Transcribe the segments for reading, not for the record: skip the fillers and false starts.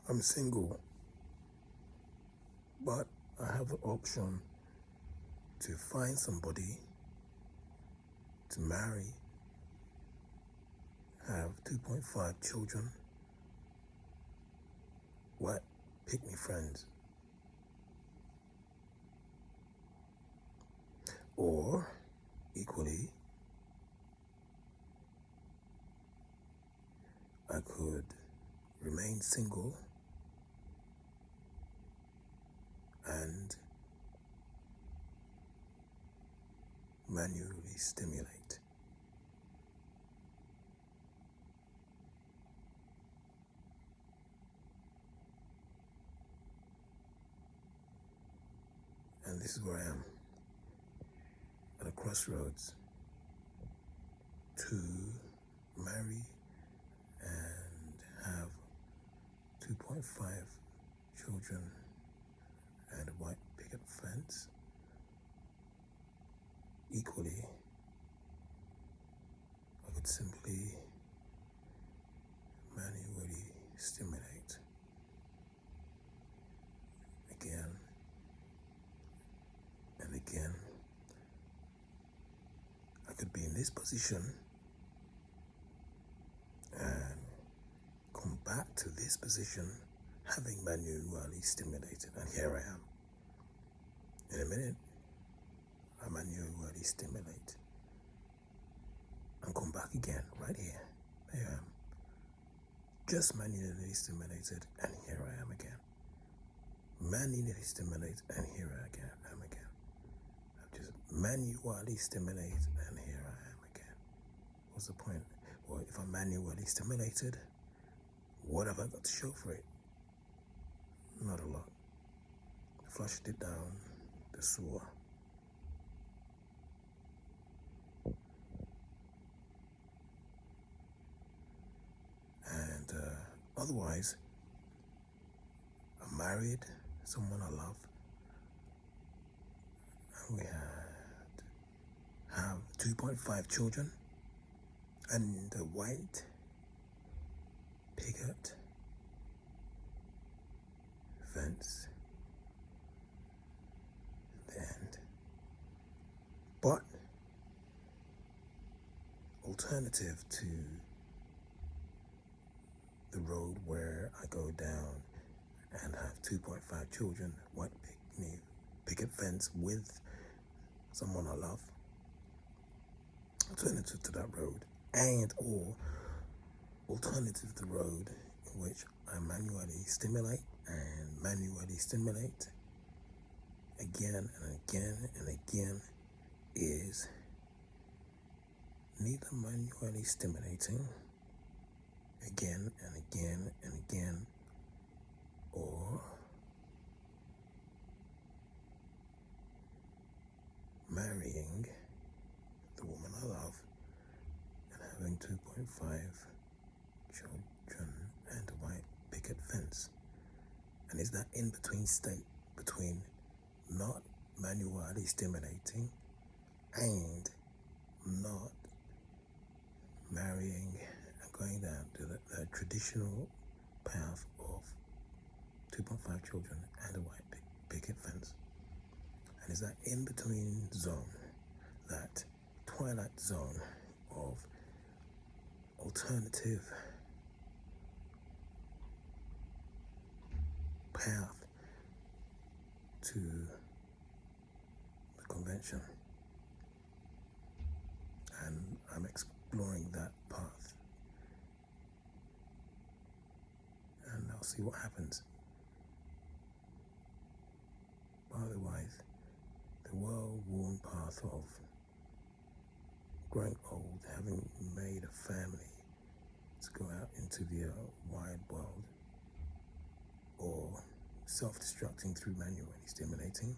I'm single, but I have the option to find somebody to marry, have 2.5 children, white pick-me friends. Or, equally, I could remain single and manually stimulate. And this is where I am, at a crossroads, to marry and have 2.5 children and a white picket fence. Equally, I could simply manually stimulate again and again. I could be in this position and come back to this position having manually stimulated, and here I am. In a minute, I manually stimulate and come back again right here. There I am. Just manually stimulated, and here I am again. Manually stimulate, and here I am again. I've just manually stimulate, and here I am again. What's the point? Well, if I'm manually stimulated, what have I got to show for it? Not a lot. I flushed it down the sewer. And otherwise, I'm married, someone I love, and we have 2.5 children and a white picket fence at the end. But alternative to the road where I go down and have 2.5 children, white picket fence with someone I love, alternative to that road, and or alternative to the road in which I manually stimulate and manually stimulate again and again and again, is neither manually stimulating again and again and again, or marrying the woman I love and having 2.5 children and a white picket fence. And is that in-between state between not manually stimulating and not marrying and going down to the traditional path of 2.5 children and a white picket fence? And is that in-between zone, that twilight zone of alternative path to the convention? And I'm exploring that path, and I'll see what happens. Otherwise, the well-worn path of growing old, having made a family, to go out into the wide world, or self-destructing through manually stimulating.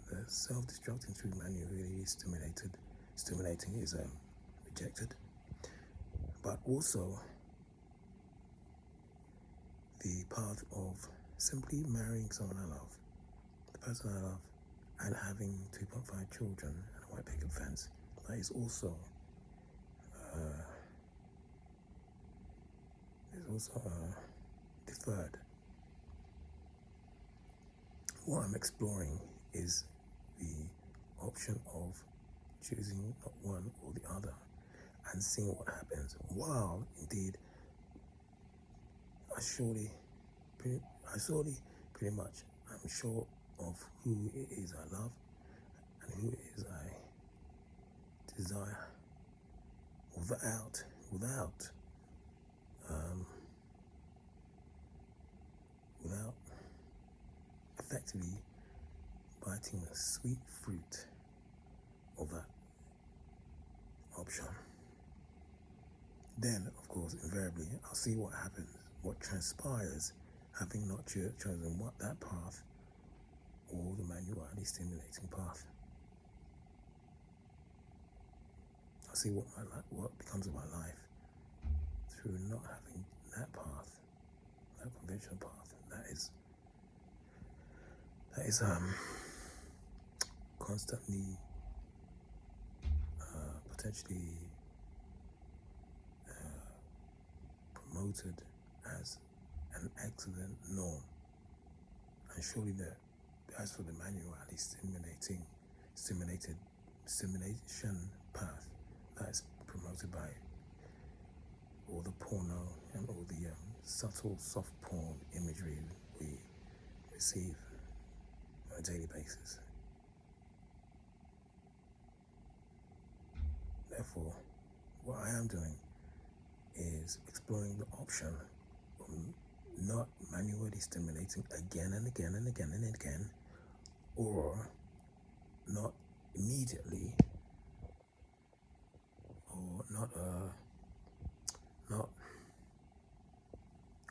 The self-destructing through manually stimulating is rejected, but also the path of simply marrying someone I love, the person I love, and having 2.5 children and a white picket fence. That is also was deferred. What I'm exploring is the option of choosing not one or the other and seeing what happens. While indeed, I surely pretty much, I'm sure of who it is I love and who it is I desire without effectively biting the sweet fruit of that option. Then, of course, invariably, I'll see what happens, what transpires, having not chosen what that path or the manually stimulating path. I'll see what becomes of my life through not having that path, that conventional path. That is constantly potentially promoted as an excellent norm. And surely as for the manually stimulation path that is promoted by all the porno and all the subtle soft porn imagery we receive on a daily basis. Therefore, what I am doing is exploring the option of not manually stimulating again and again and again and again, or not immediately, or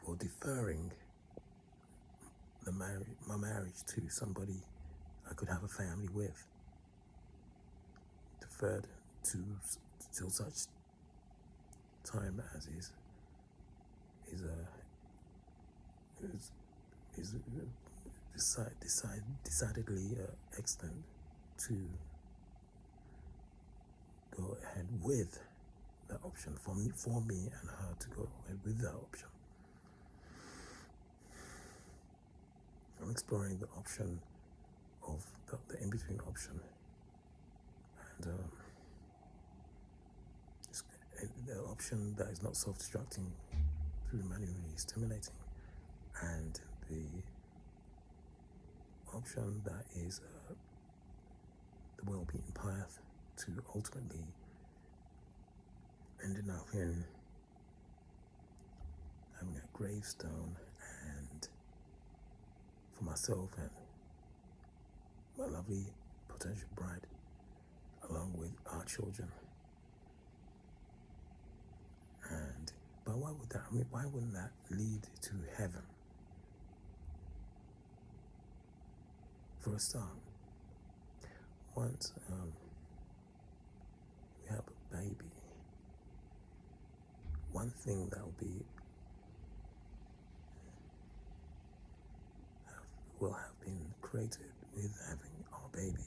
or deferring my marriage to somebody I could have a family with, deferred till such time as is decidedly excellent to go ahead with that option for me and her to go ahead with that option. I'm exploring the option of the in-between option, and the option that is not self-destructing through manually stimulating, and the option that is the well-beaten path to ultimately ending up in having a gravestone and for myself and my lovely potential bride, along with our children. But why wouldn't that lead to heaven? For a start, once we have a baby, one thing that will have been created with having our baby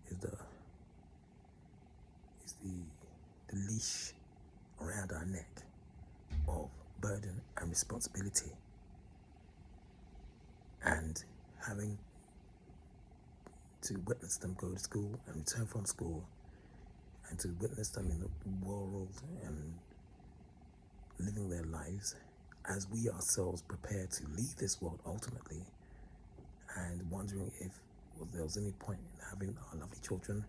is the leash around our neck of burden and responsibility, and having to witness them go to school and return from school, and to witness them in the world and living their lives as we ourselves prepare to leave this world ultimately, and wondering if there was any point in having our lovely children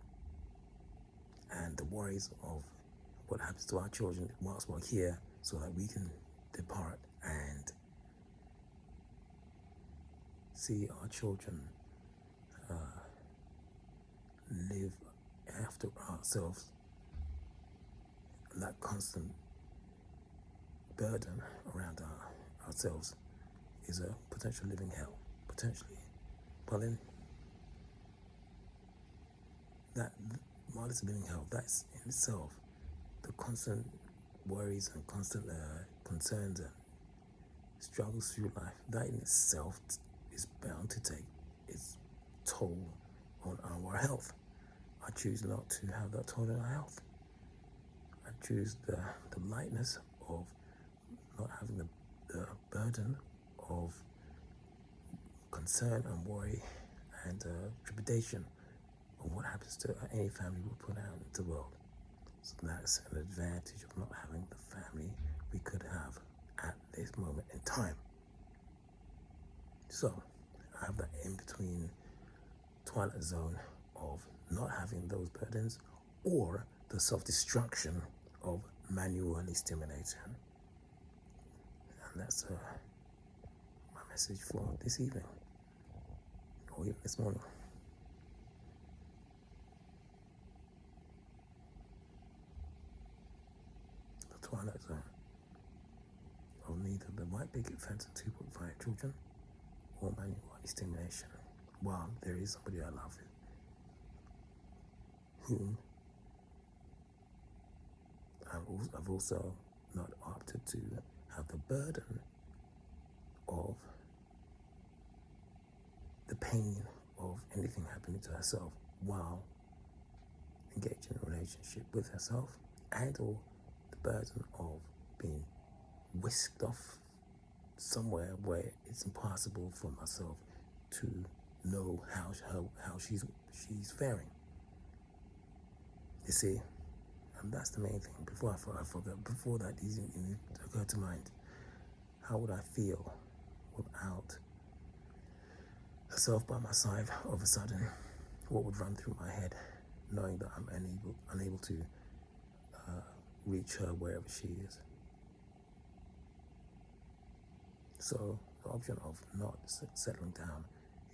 and the worries of what happens to our children whilst we're here, so that we can depart and see our children live after ourselves. That constant burden around ourselves is a potential living hell, potentially. But then, while it's living hell, that's in itself the constant worries and constant concerns and struggles through life. That in itself is bound to take its toll on our health. I choose not to have that toll on our health. I choose the lightness of not having the burden of concern and worry and trepidation of what happens to any family we put out into the world. So that's an advantage of not having the family we could have at this moment in time. So I have that in between twilight zone of not having those burdens or the self-destruction of manually stimulating. And that's my message for this evening, or even this morning. The twilight zone of neither the white picket fence and 2.5 children or manual stimulation, while there is somebody I love whom I've also not opted to have the burden of the pain of anything happening to herself while engaged in a relationship with herself, and or the burden of being whisked off somewhere where it's impossible for myself to know how she's faring. You see, and that's the main thing. Before I forget, before that even occurred to mind, how would I feel without herself by my side? All of a sudden, what would run through my head, knowing that I'm unable to reach her wherever she is? So the option of not settling down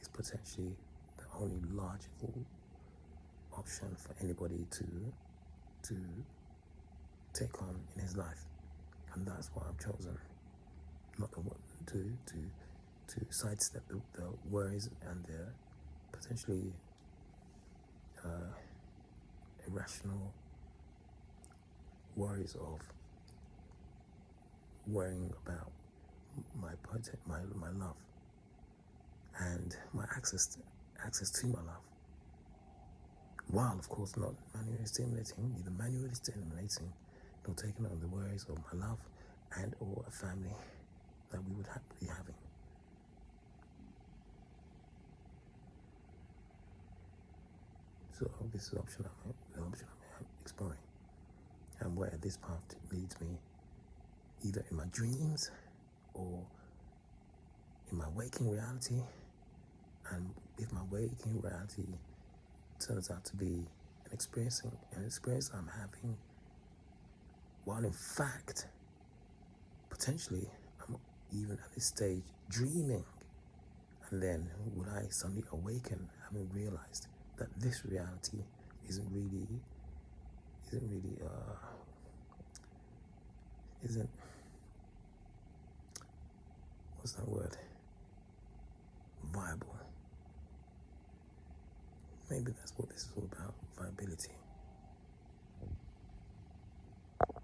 is potentially the only logical option for anybody to take on in his life, and that's why I've chosen not to sidestep the worries and the potentially irrational worries of worrying about my love and my access to my love, while of course not manually stimulating, neither manually stimulating nor taking on the worries of my love and or a family that we would be having. So this is the option I'm exploring, and where this path leads me, either in my dreams or in my waking reality. And if my waking reality turns out to be an experience I'm having, while in fact potentially I'm even at this stage dreaming, and then would I suddenly awaken having realized that this reality isn't what's that word, viable? Maybe that's what this is all about, viability.